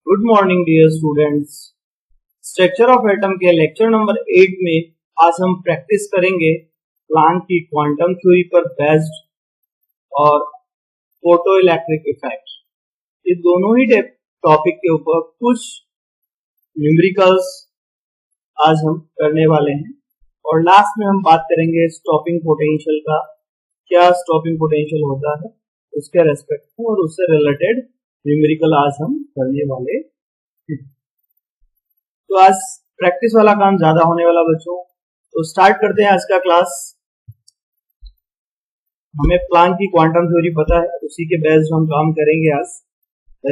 Good morning dear students. Structure of atom के lecture number 8 में आज हम प्रैक्टिस करेंगे प्लैंक की क्वांटम थ्योरी पर बेस्ड और फोटो इलेक्ट्रिक इफेक्ट। ये दोनों ही टॉपिक के ऊपर कुछ न्यूमेरिकल्स आज हम करने वाले हैं और लास्ट में हम बात करेंगे स्टॉपिंग पोटेंशियल का, क्या स्टॉपिंग पोटेंशियल होता है उसके रेस्पेक्ट में और उससे रिलेटेड न्यूमेरिकल आज हम करने वाले हैं। तो आज प्रैक्टिस वाला काम ज्यादा होने वाला बच्चों, तो स्टार्ट करते हैं आज का क्लास। हमें प्लैंक की क्वांटम थ्योरी पता है, उसी के बेस्ड हम काम करेंगे आज।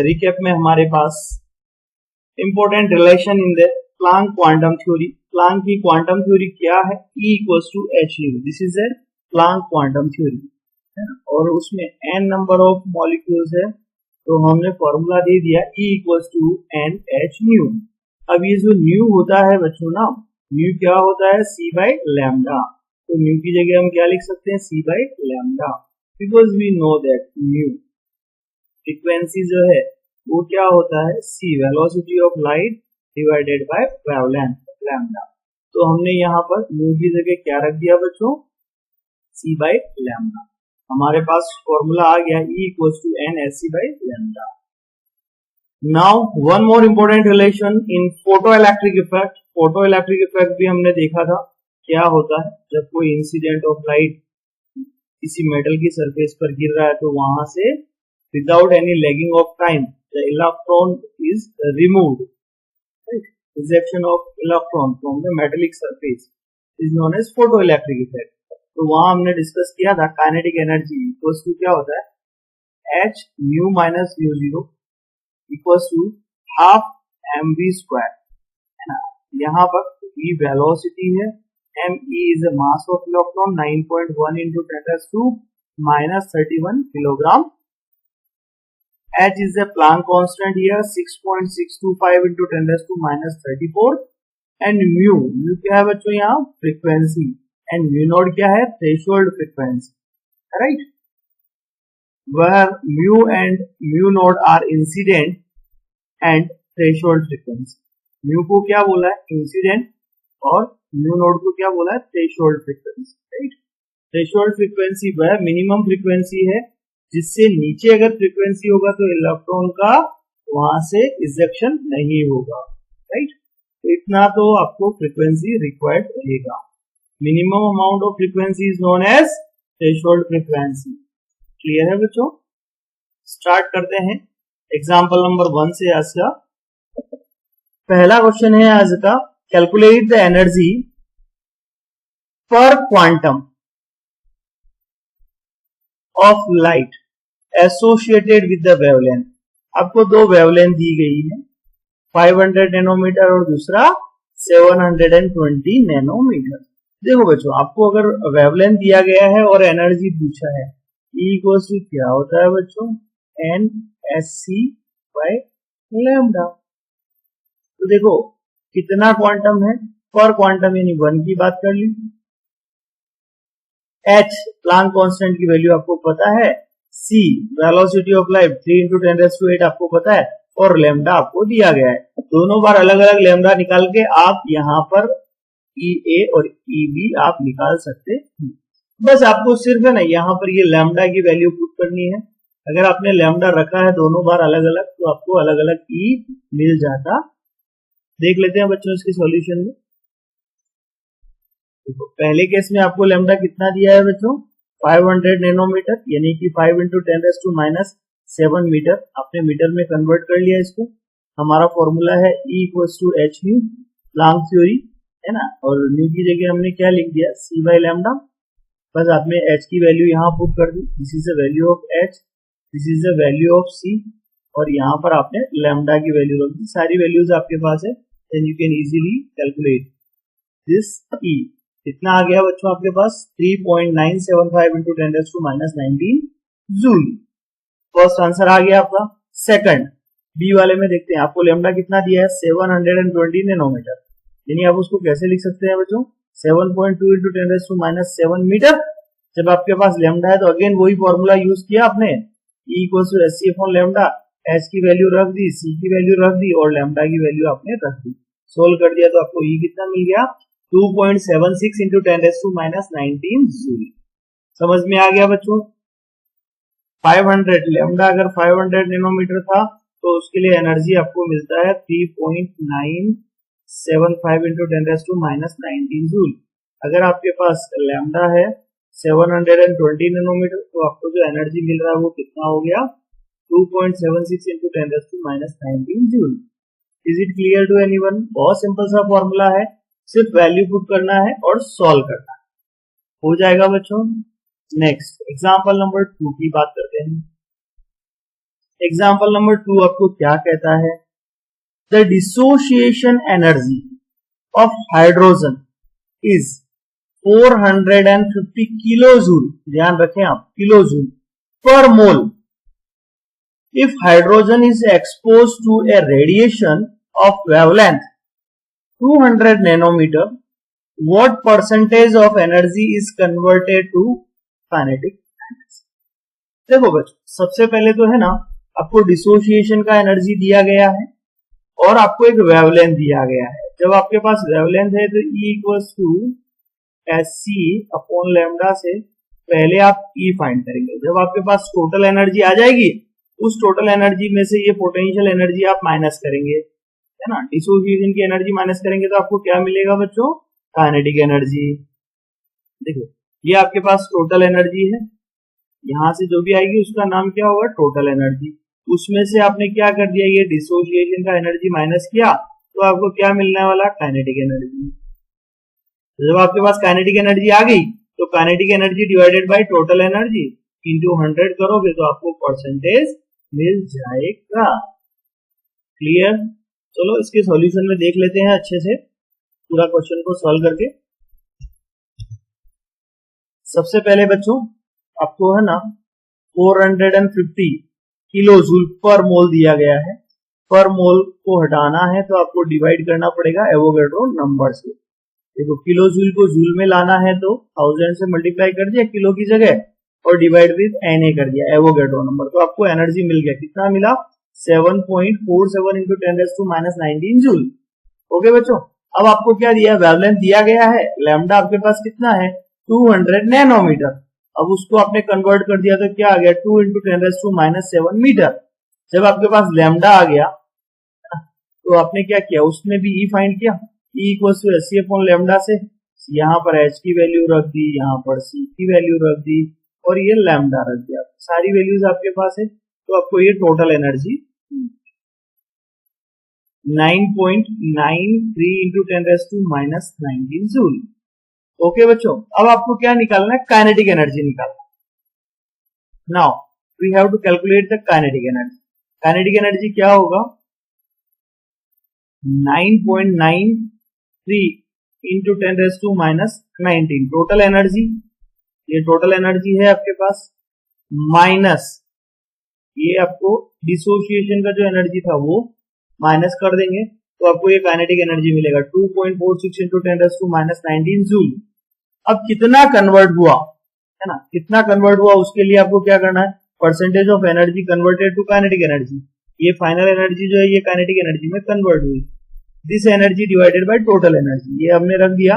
रिकैप में हमारे पास important relation in the Planck quantum theory. Planck की क्वांटम थ्योरी क्या है? E equals to H nu, this is a Planck quantum theory और उसमें n नंबर ऑफ मॉलिक्यूल्स है, तो हमने फॉर्मूला दे दिया E equals to n h nu. अब ये जो न्यू होता है बच्चों ना, न्यू क्या होता है? C by lambda. तो न्यू की जगह हम क्या लिख सकते हैं? C by lambda, because we know that nu frequency जो है वो क्या होता है? C velocity of light divided by wavelength lambda. तो हमने यहाँ पर न्यू की जगह क्या रख दिया बच्चों? C by lambda. हमारे पास फॉर्मूला आ गया E equals to n h c by lambda. Now one more important relation in photo electric effect. Photo electric effect भी हमने देखा था, क्या होता है जब कोई इंसिडेंट ऑफ लाइट किसी मेटल की सरफेस पर गिर रहा है तो वहां से without any lagging of time the electron is removed. Rejection of electron from the metallic surface is known as photo electric effect. तो वहां हमने डिस्कस किया था काइनेटिक एनर्जी इक्वल्स टू क्या होता है? H nu minus nu zero equals to half m v square, है ना। यहाँ पर v वेलोसिटी है, m e is a mass of electron 9.1 into 10⁻³ kilogram. h is a Planck constant here 6.625 into 10⁻34 and mu क्या है बच्चों? यहाँ frequency and mu naught क्या है? Threshold frequency, right. where mu and mu naught are incident and threshold frequency। mu को क्या बोला है? इंसिडेंट, और mu naught को क्या बोला है? Threshold frequency, right. Threshold frequency वह मिनिमम फ्रीक्वेंसी है जिससे नीचे अगर फ्रीक्वेंसी होगा तो इलेक्ट्रॉन का वहां से इजेक्शन नहीं होगा, राइट। तो इतना तो आपको फ्रीक्वेंसी रिक्वायर्ड रहेगा। Minimum amount of frequency is known as threshold frequency. Clear है बच्चों? स्टार्ट करते हैं एग्जांपल नंबर 1 से। आज का पहला क्वेश्चन है आज का, कैलकुलेट द एनर्जी पर quantum of light associated with the wavelength. आपको दो वेवलेंथ दी गई है, 500 नैनोमीटर और दूसरा 720 नैनोमीटर। देखो बच्चों, आपको अगर वेवलेंथ दिया गया है और एनर्जी पूछा है, E इक्वल्स टू क्या होता है बच्चों? N h c by lambda. तो देखो कितना क्वांटम है? पर क्वांटम यानी 1 की बात कर ली। H प्लैंक कांस्टेंट की वैल्यू आपको पता है, C velocity of light 3 into 10⁸ आपको पता है, और लैम्डा आपको दिया गया है। दोनों बार अलग अलग लैम्डा निकाल के आप यहाँ पर E a और E b आप निकाल सकते हैं। बस आपको सिर्फ है ना यहाँ पर ये लैम्डा की वैल्यू पुट करनी है। अगर आपने लैम्डा रखा है दोनों बार अलग अलग तो आपको अलग अलग E मिल जाता। देख लेते हैं बच्चों इसके सॉल्यूशन में। तो पहले केस में आपको लैम्डा कितना दिया है बच्चों? 500 नैनोमीटर, यानी कि 5 into 10⁻⁷ मीटर। आपने मीटर में कन्वर्ट कर लिया इसको। हमारा फॉर्मूला है E equals to H nu, Planck theory, है ना। और न्यू की जगह हमने क्या लिख दिया? C by lambda. बस आपने h की वैल्यू यहाँ पुट कर दी, this is the value of h, this is the value of C, और यहाँ पर आपने लैम्डा की वैल्यू रख दी। सारी वैल्यूज आपके पास है, then you can easily calculate this E। कितना आ गया बच्चों आपके पास? 3.975 into 10⁻⁹ जूल। फर्स्ट आंसर आ गया आपका। सेकंड बी वाले में देखते हैं, आपको लैम्डा कितना दिया है? 720 नैनोमीटर, यानी आप उसको कैसे लिख सकते हैं बच्चों? 7.2 into 10⁻⁷ मीटर। जब आपके पास लैम्डा है तो अगेन वही फॉर्मूला यूज किया आपने, E equals to H C upon lambda, H की वैल्यू रख दी, सी की वैल्यू रख दी और लैम्डा की वैल्यू आपने रख दी, सोल्व कर दिया तो आपको ये कितना मिल गया 2.76 इंटू 10⁻⁻19 जूल। समझ में आ गया बच्चों। 500 लैम्डा अगर 500 नैनोमीटर था तो उसके लिए एनर्जी आपको मिलता है 3.975 इंटू 10⁻⁻19 जूल। अगर आपके पास लैम्डा है 720 नैनोमीटर तो आपको जो एनर्जी मिल रहा है वो कितना हो गया 2.76 into 10⁻⁻19 joule. Is it clear to anyone? बहुत सिंपल सा फॉर्मूला है, सिर्फ वैल्यू पुट करना है और सॉल्व करना है, हो जाएगा बच्चों। नेक्स्ट एग्जांपल नंबर 2 की बात करते हैं। एग्जांपल नंबर 2 आपको क्या कहता है, the dissociation energy of hydrogen is 450 kilo joule, ध्यान रखें आप, किलो जूल पर मोल if hydrogen is exposed to a radiation of wavelength 200 nanometer, what percentage of energy is converted to kinetic energy? देखो बच्चों, सबसे पहले तो है ना आपको डिसोसिएशन का एनर्जी दिया गया है और आपको एक वेवलेंथ दिया गया है। जब आपके पास वेवलेंथ है तो E equals to SC upon lambda से पहले आप E फाइंड करेंगे। जब आपके पास टोटल एनर्जी आ जाएगी उस टोटल एनर्जी में से ये पोटेंशियल एनर्जी आप माइनस करेंगे, है ना, डिसोसिएशन की एनर्जी माइनस करेंगे तो आपको क्या मिलेगा बच्चों, काइनेटिक एनर्जी। देखो ये आपके पास टोटल एनर्जी है, यहां से जो भी आएगी उसका नाम क्या होगा, टोटल एनर्जी। उसमें से आपने क्या कर दिया, ये डिसोसिएशन का एनर्जी माइनस किया तो आपको क्या मिलने वाला, काइनेटिक एनर्जी। जब आपके पास काइनेटिक एनर्जी आ गई तो kinetic energy divided by total energy into 100 करोगे तो आपको परसेंटेज मिल जाएगा। क्लियर? चलो इसके सॉल्यूशन में देख लेते हैं अच्छे से पूरा क्वेश्चन को सॉल्व करके। सबसे पहले बच्चों आपको है ना 450 किलो जूल पर मोल दिया गया है, पर मोल को हटाना है तो आपको डिवाइड करना पड़ेगा एवोगैड्रो नंबर से। देखो किलो जूल को जूल में लाना है तो 1000 से मल्टीप्लाई कर दिया किलो की जगह और डिवाइड विद Na कर दिया एवोगैड्रो नंबर, तो आपको एनर्जी मिल गया, कितना मिला 7.47 इंटू 10⁻⁻19 जूल। ओके बच्चों, अब आपको क्या दिया, वेवलेंथ दिया गया है, लैम्डा आपके पास कितना है 200 नैनोमीटर। अब उसको आपने कन्वर्ट कर दिया तो क्या आ गया 2 इंटू 10⁻⁷ मीटर। जब आपके पास लैम्डा आ गया तो आपने क्या किया, उसमें भी E फाइंड किया, E equals to SC upon lambda से यहाँ पर H की वैल्यू रख दी, यहाँ पर C की वैल्यू रख दी और ये लैम्डा रख दिया, सारी वैल्यूज आपके पास है तो आपको ये total energy 9.93 into 10⁻⁻19 joule. Okay बच्चों, अब आपको क्या निकालना है, काइनेटिक एनर्जी निकालना। Now we have to calculate the kinetic energy. Kinetic energy क्या होगा, 9.93 इंटू 10⁻⁻19 टोटल एनर्जी, ये टोटल एनर्जी है आपके पास, माइनस ये आपको डिसोसिएशन का जो एनर्जी था वो माइनस कर देंगे तो आपको ये काइनेटिक एनर्जी मिलेगा 2.46 इंटू 10⁻⁻19 जूल। अब कितना कन्वर्ट हुआ है ना, कितना कन्वर्ट हुआ उसके लिए आपको क्या करना है, percentage of energy converted to kinetic energy. ये फाइनल एनर्जी जो है ये काइनेटिक एनर्जी में कन्वर्ट हुई, this energy divided by total energy, ये हमने रख दिया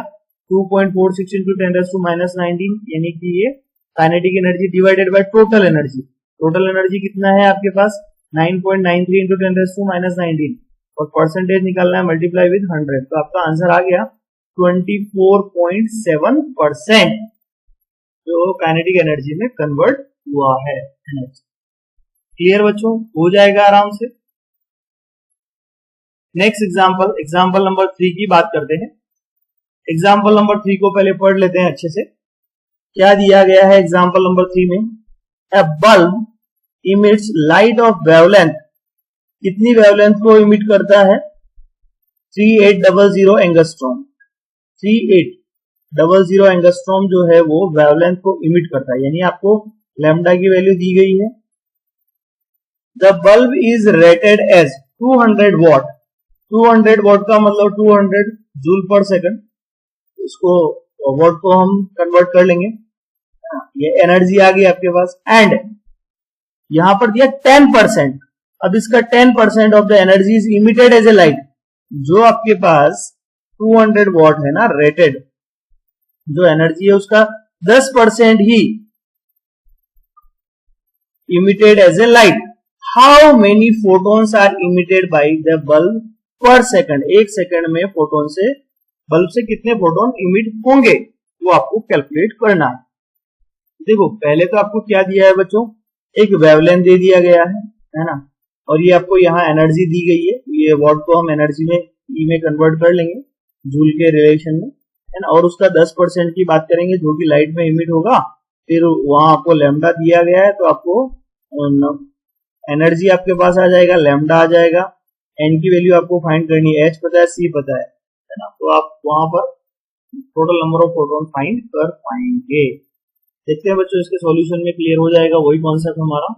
2.46 इंटू 10⁻⁻19 यानी कि ये kinetic energy divided by total energy. Total energy कितना है आपके पास 9.93 इंटू 10⁻⁻19 और परसेंटेज निकालना है मल्टीप्लाई विद 100 तो आपका आंसर आ गया 24.7% जो काइनेटिक एनर्जी में कन्वर्ट हुआ है। क्लियर बच्चों, हो जाएगा आराम से। नेक्स्ट एग्जांपल, एग्जांपल नंबर 3 की बात करते हैं। एग्जांपल नंबर 3 को पहले पढ़ लेते हैं अच्छे से, क्या दिया गया है एग्जांपल नंबर 3 में, a bulb emits light of wavelength, कितनी वेवलेंथ को इमिट करता है 3800 एंगस्ट्रॉम। 3800 एंगस्ट्रॉम जो है वो वेवलेंथ को इमिट करता है, यानी आपको लैम्डा की वैल्यू दी गई है। The bulb is rated as 200 watt. 200 watt का मतलब 200 जूल पर सेकंड, इसको वॉट को हम कन्वर्ट कर लेंगे, ये एनर्जी आ गई आपके पास। एंड यहां पर दिया 10%, अब इसका 10% of the energy is emitted as a light. जो आपके पास 200 वॉट है ना रेटेड जो एनर्जी है उसका 10% ही emitted as a light. How many photons are emitted by the bulb per second. एक सेकंड में फोटोन से बल्ब से कितने फोटोन इमिट होंगे वो आपको कैलकुलेट करना है। देखो पहले तो आपको क्या दिया है बच्चों, एक वेवलेंथ दे दिया गया है ना, और ये आपको यहाँ एनर्जी दी गई है। ये वॉट को हम एनर्जी में ई में कन्वर्ट कर लेंगे जूल के रिलेशन में, है ना, और उसका 10% की बात करेंगे जो कि लाइट में इमिट होगा। फिर वहां आपको लैम्डा दिया गया है तो आपको एनर्जी आपके पास आ जाएगा, लैम्डा आ जाएगा, एन की वैल्यू आपको फाइंड करनी है, एच पता है, सी पता है ना, तो आप वहां पर total number of photon find कर पाएंगे। देखते हैं बच्चों इसके सॉल्यूशन में क्लियर हो जाएगा वही कॉन्सेप्ट हमारा।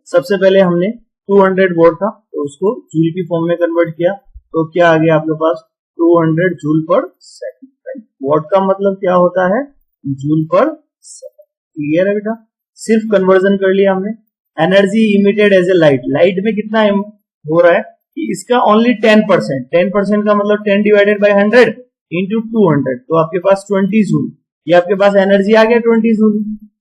सबसे पहले हमने 200 वोल्ट था तो उसको जूल की फॉर्म में कन्वर्ट किया, तो क्या आ गया आपके पास 200 जूल पर सेकंड। वॉट का मतलब क्या होता है, जूल पर सेकंड। क्लियर है बेटा, सिर्फ कन्वर्जन कर लिया हमने। Energy emitted as a light, light में कितना हो रहा है कि इसका ओनली 10%, 10% का मतलब 10 डिवाइडेड बाय 100 इंटू 200, तो आपके पास 20 जूल। ये आपके पास एनर्जी आ गया 20 जूल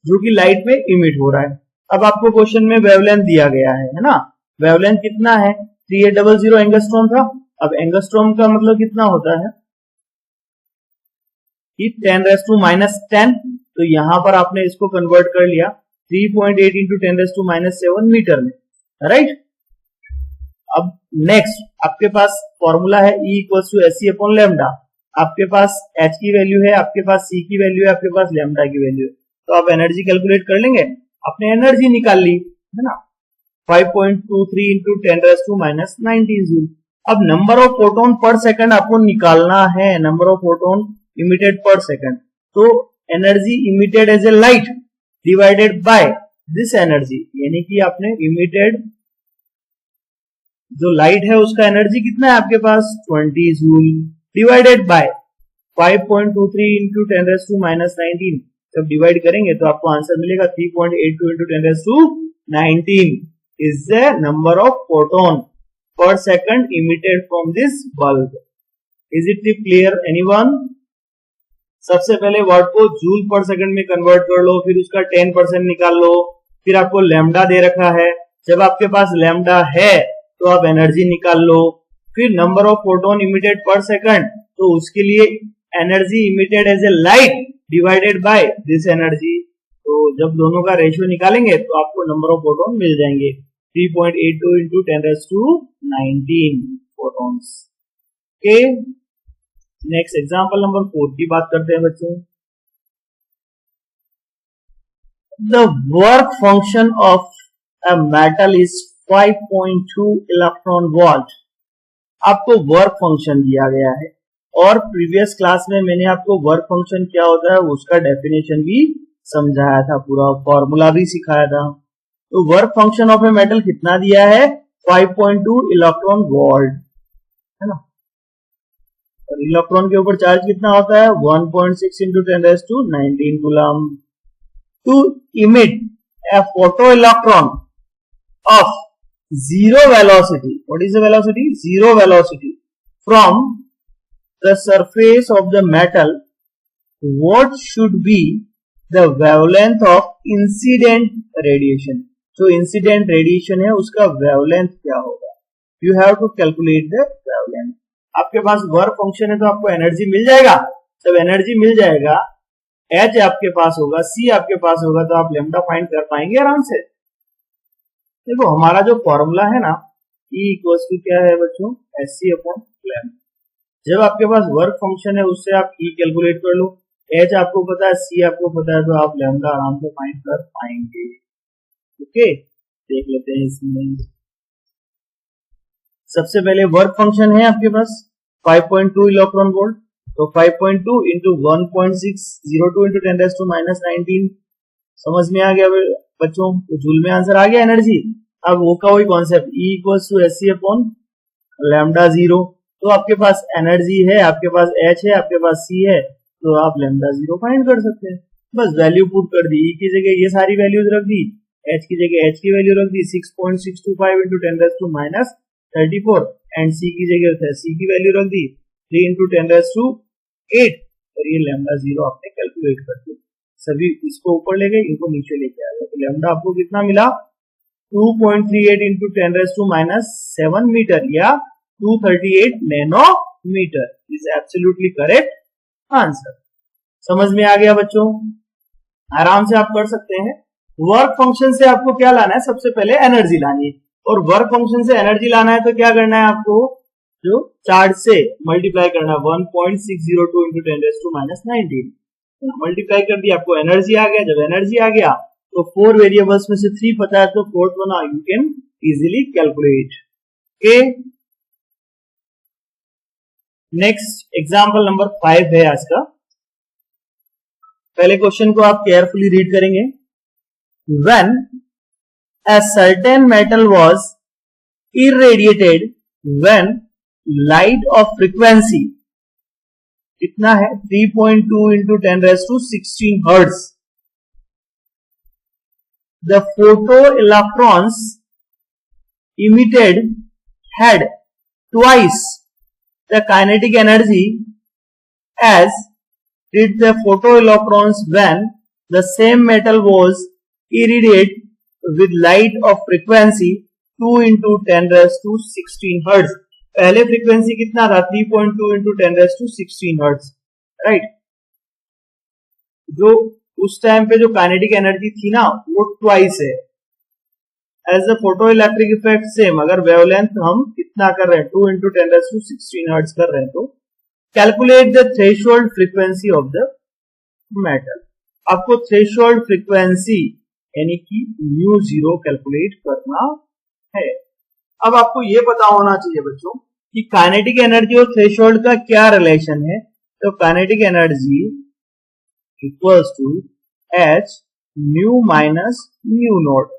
जो कि लाइट में इमिट हो रहा है। अब आपको क्वेश्चन में वेवलेंथ दिया गया है ना, वेवलेंथ कितना है 3800 एंगस्ट्रॉम था। अब एंगस्ट्रॉम का मतलब कितना होता है कि 10⁻⁻10, तो यहां पर आपने इसको कन्वर्ट कर लिया 3.8 इंटू 10⁻⁻7 मीटर में, राइट। अब नेक्स्ट आपके पास फॉर्मूला है E equals to S C upon lambda. आपके पास H की वैल्यू है, आपके पास C की वैल्यू है, आपके पास लैम्डा की वैल्यू है, तो आप एनर्जी कैलकुलेट कर लेंगे। आपने एनर्जी निकाल ली है ना, 5.23 इंटू 10⁻⁻19 जूल। अब number of photon per second आपको निकालना है, number of photon emitted per second. तो energy emitted as a light divided by this energy, यानी कि आपने इमिटेड जो लाइट है उसका एनर्जी कितना है आपके पास 20 जूल डिवाइडेड बाय 5.23 इंटू 10⁻⁻19। जब डिवाइड करेंगे तो आपको आंसर मिलेगा 3.82 into 10⁻⁻19 is the number of photon per second emitted from this bulb. Is it clear anyone? सबसे पहले वर्ड को जूल पर सेकंड में कन्वर्ट कर लो, फिर उसका 10% निकाल लो, फिर आपको लैम्डा दे रखा है। जब आपके पास लैम्डा है तो आप एनर्जी निकाल लो, फिर number of photon emitted per second, तो उसके लिए energy emitted as a light divided by this energy. तो जब दोनों का रेशियो निकालेंगे तो आपको नंबर ऑफ फोटोन मिल जाएंगे 3.82 into 10⁻19 photons. Okay, next example number 4 की बात करते हैं बच्चों। The work function of a metal is 5.2 electron volt. आपको वर्क फंक्शन दिया गया है और प्रीवियस क्लास में मैंने आपको वर्क फंक्शन क्या होता है उसका डेफिनेशन भी समझाया था, पूरा फॉर्मूला भी सिखाया था। तो work function of a metal कितना दिया है 5.2 इलेक्ट्रॉन वोल्ट, है ना। और इलेक्ट्रॉन के ऊपर चार्ज कितना होता है 1.6 into 10⁻19 coulomb. To emit a photo electron of zero velocity, what is the velocity, zero velocity, from the surface of the metal, what should be the wavelength of incident radiation? जो incident radiation है उसका wavelength क्या होगा, you have to calculate the wavelength। आपके पास work function है तो आपको energy मिल जाएगा। जब एनर्जी मिल जाएगा, H आपके पास होगा, C आपके पास होगा, तो आप लैम्डा फाइंड कर पाएंगे आराम से। देखो हमारा जो फॉर्मूला है ना E इक्वल्स टू क्या है बच्चों, एस सी अपॉन लैम्डा। जब आपके पास वर्क फंक्शन है उससे आप E कैलकुलेट कर लो, H आपको पता है, C आपको पता है, तो आप लैम्डा आराम से फाइंड कर पाएंगे। ओके, देख लेते हैं इसमें। सबसे पहले वर्क फंक्शन है आपके पास 5.2 इलेक्ट्रॉन वोल्ट, तो 5.2 इंटू 1.602 इंटू 10⁻⁻19 समझ में आ गया बच्चों, तो जूल में आंसर आ गया एनर्जी। अब वो का वही concept E equals to S C upon lambda 0। तो आपके पास एनर्जी है, आपके पास H है, आपके पास C है, तो आप लैम्डा 0 फाइंड कर सकते हैं। बस वैल्यू पुट कर दी, E की जगह ये सारी वैल्यूज रख दी, h की जगह h की वैल्यू रख दी 6.625 into 10 raise to minus 34 and c की जगह c की वैल्यू रख दी 3 इंटू 10 रेज़ टू 8 और ये लैम्डा 0 आपने कैलकुलेट कर दिया। सभी इसको ऊपर ले गए, इनको नीचे लेके आ गए, तो लैम्डा आपको कितना मिला 2.38 into 10 raise to minus 7 metre या 238 nanometre is absolutely correct answer. समझ में आ गया बच्चों? आराम से आप कर सकते हैं। वर्क फंक्शन से आपको क्या लाना है, सबसे पहले एनर्जी लानी है, और वर्क फंक्शन से एनर्जी लाना है तो क्या करना है आपको, जो चार्ज से मल्टीप्लाई करना है 1.602 into 10 raise to minus 19 multiply कर दिया, आपको एनर्जी आ गया। जब एनर्जी आ गया तो 4 वेरिएबल्स में से 3 पता है तो fourth one you can easily calculate. Okay, next example number 5 है आज का। पहले क्वेश्चन को आप केयरफुली रीड करेंगे। When a certain metal was irradiated when light of frequency कितना है 3.2 into 10 raised to 16 hertz, the photoelectrons emitted had twice the kinetic energy as did the photoelectrons when the same metal was irradiated with light of frequency 2 into 10 raised to 16 hertz। पहले frequency कितना था 3.2 into 10 raised to 16 hertz, right. जो उस time पे जो kinetic energy थी ना वो ट्वाइस है। As a photo electric effect same, अगर वेवलेंथ हम कितना कर रहे हैं 2 into 10 raised to 16 hertz कर रहे हैं, तो calculate the threshold frequency of the metal. आपको थ्रेशोल्ड फ्रीक्वेंसी यानी कि म्यू 0 कैलकुलेट करना है। अब आपको यह पता होना चाहिए बच्चों कि काइनेटिक एनर्जी और थ्रेशोल्ड का क्या रिलेशन है। तो kinetic energy equals to H mu minus mu nought.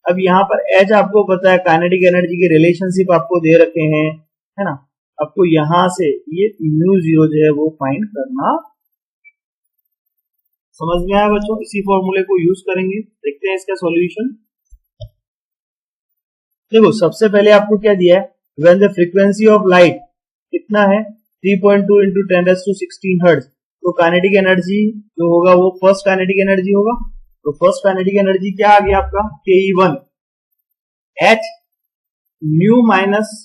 अब यहां पर एच आपको पता है, काइनेटिक एनर्जी के रिलेशनशिप आपको दे रखे हैं, है ना। आपको यहां से ये म्यू 0 जो है वो फाइंड करना। समझ में आया बच्चों? इसी फॉर्मूले को यूज करेंगे। देखते हैं इसका सॉल्यूशन। देखो सबसे पहले आपको क्या दिया है, when the frequency of light कितना है 3.2 into 10 raised to 16 हर्ट्ज, तो काइनेटिक एनर्जी जो होगा वो फर्स्ट काइनेटिक एनर्जी होगा। तो फर्स्ट काइनेटिक एनर्जी क्या आ गया आपका Ke1 H mu minus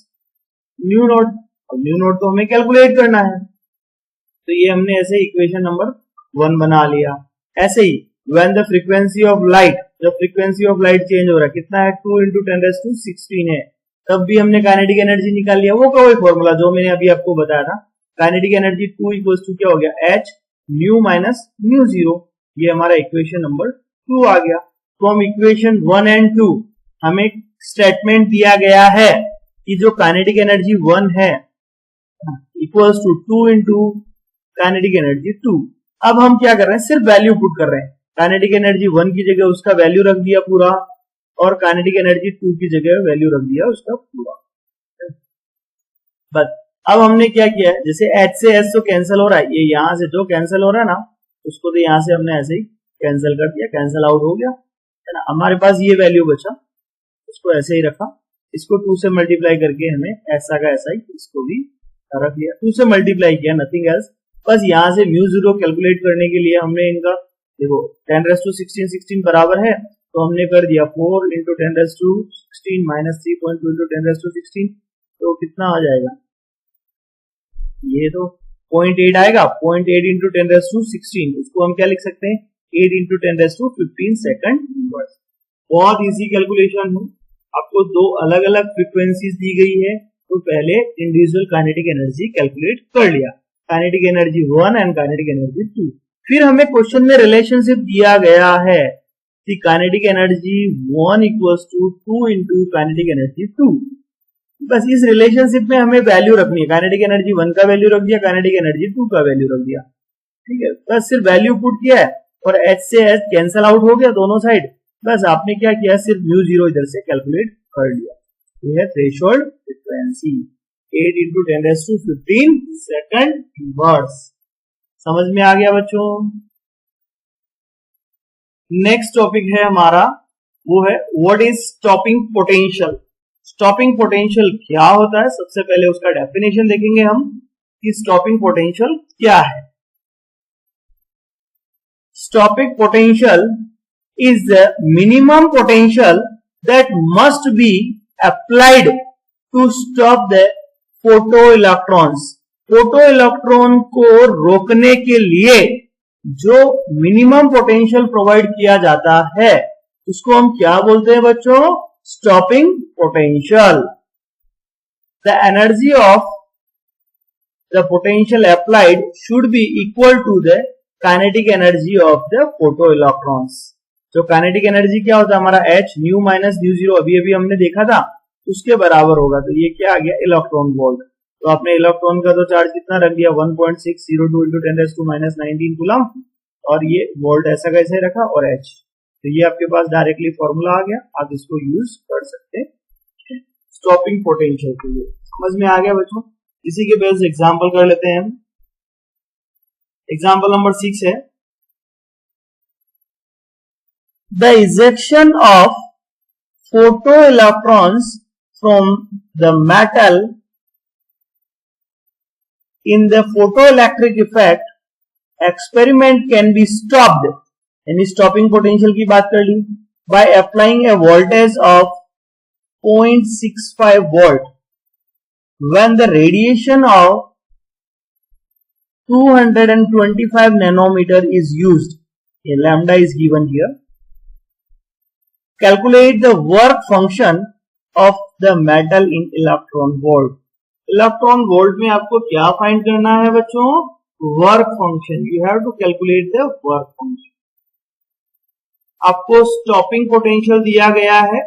mu nought. अब म्यू नॉट तो हमें कैलकुलेट करना है, तो ये हमने ऐसे इक्वेशन नंबर 1 बना लिया। ऐसे ही when the frequency of light, जब फ्रीक्वेंसी ऑफ लाइट चेंज हो रहा है कितना है 2 into 10 raised to 16 है, तब भी हमने काइनेटिक एनर्जी निकाल लिया। वो का वही फॉर्मूला जो मैंने अभी आपको बताया था, काइनेटिक एनर्जी 2 इक्वल्स टू क्या हो गया H म्यू माइनस म्यू 0। ये हमारा इक्वेशन नंबर 2 आ गया। तो हम इक्वेशन 1 and 2 हमें स्टेटमेंट दिया गया है कि जो काइनेटिक एनर्जी 1 है equals to 2 into kinetic energy 2। अब हम क्या कर रहे हैं, सिर्फ वैल्यू पुट कर रहे हैं। काइनेटिक एनर्जी 1 की जगह उसका वैल्यू रख दिया पूरा, और काइनेटिक एनर्जी 2 की जगह वैल्यू रख दिया उसका पूरा। बस अब हमने क्या किया है, जैसे H से S तो कैंसिल हो रहा है, ये यहां से जो कैंसिल हो रहा है ना उसको तो यहां से हमने ऐसे ही कैंसिल कर दिया, कैंसिल आउट हो गया, है ना। हमारे पास ये वैल्यू बचा, इसको ऐसे ही रखा, इसको 2 से मल्टीप्लाई करके हमें ऐसा का ऐसा ही इसको भी रख लिया, 2 से मल्टीप्लाई किया, नथिंग एल्स। बस यहां से म्यू 0 कैलकुलेट करने के लिए हमने इनका देखो 10 raised to 16 बराबर है, तो हमने कर दिया 4 into 10 raised to 16 minus 3.2 into 10 raised to 16, तो कितना आ जाएगा, ये तो 0.8 आएगा। 0.8 into 10 raised to 16, उसको हम क्या लिख सकते हैं 8 into 10 raised to 15 second inverse. बहुत इजी कैलकुलेशन है। आपको दो अलग अलग फ्रीक्वेंसीज दी गई है, तो पहले इंडिविजुअल काइनेटिक एनर्जी कैलकुलेट कर लिया, kinetic energy 1 and kinetic energy 2। फिर हमें क्वेश्चन में रिलेशनशिप दिया गया है कि kinetic energy 1 equals to 2 into kinetic energy 2। बस इस रिलेशनशिप में हमें वैल्यू रखनी है, काइनेटिक एनर्जी 1 का वैल्यू रख दिया, काइनेटिक एनर्जी 2 का वैल्यू रख दिया, ठीक है। बस सिर्फ वैल्यू पुट किया है और H से H कैंसिल आउट हो गया दोनों साइड। बस आपने क्या किया, सिर्फ म्यू 0 इधर से कैलकुलेट कर लिया। ये है threshold frequency 8 into 10 raised to 15 second inverse. समझ में आ गया बच्चों? नेक्स्ट टॉपिक है हमारा वो है what is stopping potential. Stopping potential क्या होता है, सबसे पहले उसका डेफिनेशन देखेंगे हम कि स्टॉपिंग पोटेंशियल क्या है। Stopping potential is the minimum potential that must be applied to stop the photoelectrons। Photoelectron को रोकने के लिए जो मिनिमम पोटेंशियल प्रोवाइड किया जाता है उसको हम क्या बोलते हैं बच्चों, stopping potential. The energy of the potential applied should be equal to the kinetic energy of the photoelectrons. जो काइनेटिक एनर्जी क्या होता है हमारा h nu minus nu zero, अभी अभी हमने देखा था, उसके बराबर होगा। तो ये क्या आ गया, इलेक्ट्रॉन वोल्ट। तो आपने इलेक्ट्रॉन का तो चार्ज कितना रख दिया, 1.602 इंटू 10⁻⁻⁹ कूलम, और ये वोल्ट ऐसा कैसे रखा, और h। तो ये आपके पास डायरेक्टली फॉर्मूला आ गया, आप इसको यूज कर सकते हैं स्टॉपिंग पोटेंशियल के लिए। समझ में आ गया बच्चों। इसी के बेस्ड एग्जाम्पल कर लेते हैं हम। एग्जाम्पल नंबर 6 है, the ejection of photoelectrons from the metal in the photoelectric effect experiment can be stopped, यानी स्टॉपिंग पोटेंशियल की बात कर ली, by applying a voltage of 0.65 volt when the radiation of 225 nanometer is used. Lambda is given here. Calculate the work function of the metal in electron volt। Electron volt में आपको क्या find करना है बच्चों, work function. You have to calculate the work function. आपको stopping potential दिया गया है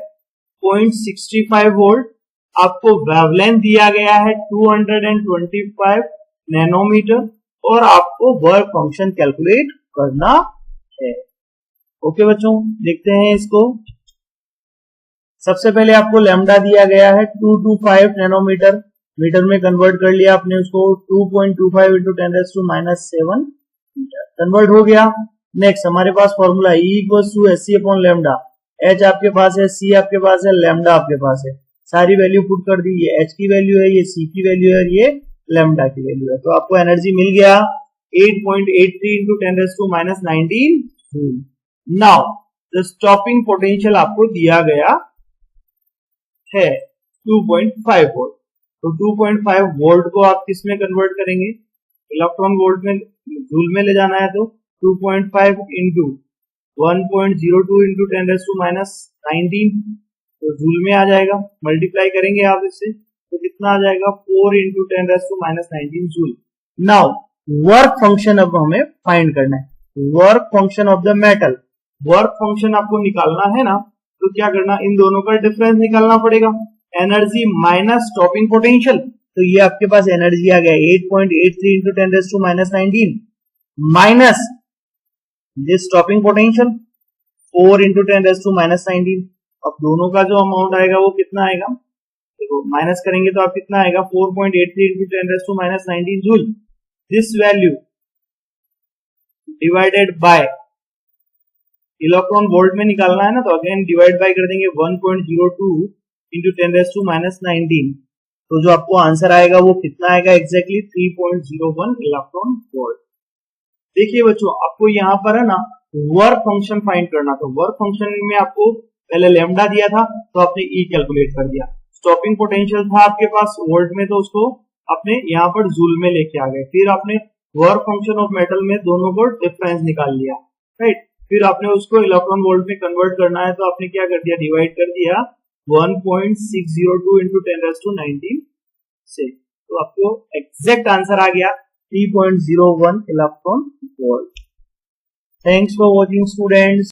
0.65 वोल्ट, आपको वेवलेंथ दिया गया है 225 नैनोमीटर, और आपको वर्क फंक्शन कैलकुलेट करना है। ओके बच्चों, देखते हैं इसको। सबसे पहले आपको लैम्डा दिया गया है 225 नैनोमीटर, मीटर में कन्वर्ट कर लिया आपने उसको, 2.25 इंटू 10⁻⁷ मीटर कन्वर्ट हो गया। नेक्स्ट हमारे पास formula E equals to SC upon lambda. H आपके पास है, C आपके पास है, लैम्डा आपके पास है, सारी वैल्यू पुट कर दी। ये H की वैल्यू है, ये C की वैल्यू है, ये लैम्डा की वैल्यू है। तो आपको एनर्जी मिल गया 8.83 into 10⁻⁹ joule. Now the stopping potential आपको दिया गया है 2.5 वोल्ट। तो 2.5 वोल्ट को आप किस में कन्वर्ट करेंगे, इलेक्ट्रॉन वोल्ट में, जूल में ले जाना है। तो 2.5 इंटू 1.02 इंटू 10⁻⁹ तो जूल में आ जाएगा। मल्टीप्लाई करेंगे आप इससे तो कितना आ जाएगा, 4 into 10⁻⁹ joule. Now work function अब हमें फाइंड करना है, work function of the metal. Work function आपको निकालना है ना, तो क्या करना, इन दोनों का डिफरेंस निकालना पड़ेगा, एनर्जी माइनस स्टॉपिंग पोटेंशियल। तो ये आपके पास एनर्जी आ गया 8.83 into 10⁻⁹ minus this stopping potential 4 into 10⁻⁷। अब दोनों का जो अमाउंट आएगा वो कितना आएगा, देखो माइनस करेंगे तो आप कितना आएगा, 4.83 into 10⁻⁷ joule. This value divided by, electron volt में निकालना है ना, तो अगेन डिवाइड बाय कर देंगे 1.02 इंटू 10⁻⁹। तो जो आपको आंसर आएगा वो कितना आएगा, एग्जैक्टली 3.01 इलेक्ट्रॉन वोल्ट। देखिए बच्चों, आपको यहाँ पर है ना वर्क फंक्शन फाइंड करना। तो वर्क फंक्शन में आपको पहले लैम्डा दिया था तो आपने E कैलकुलेट कर दिया। स्टॉपिंग पोटेंशियल था आपके पास वोल्ट में, तो उसको आपने यहाँ पर जूल में लेके आ गए। फिर आपने वर्क फंक्शन ऑफ मेटल में दोनों को डिफरेंस निकाल लिया, राइट। फिर आपने उसको इलेक्ट्रॉन वोल्ट में कन्वर्ट करना है, तो आपने क्या कर दिया, डिवाइड कर दिया 1.602 इंटू 10⁻⁹ से। तो आपको एग्जैक्ट आंसर आ गया 3.01 electron volt. Thanks for watching students.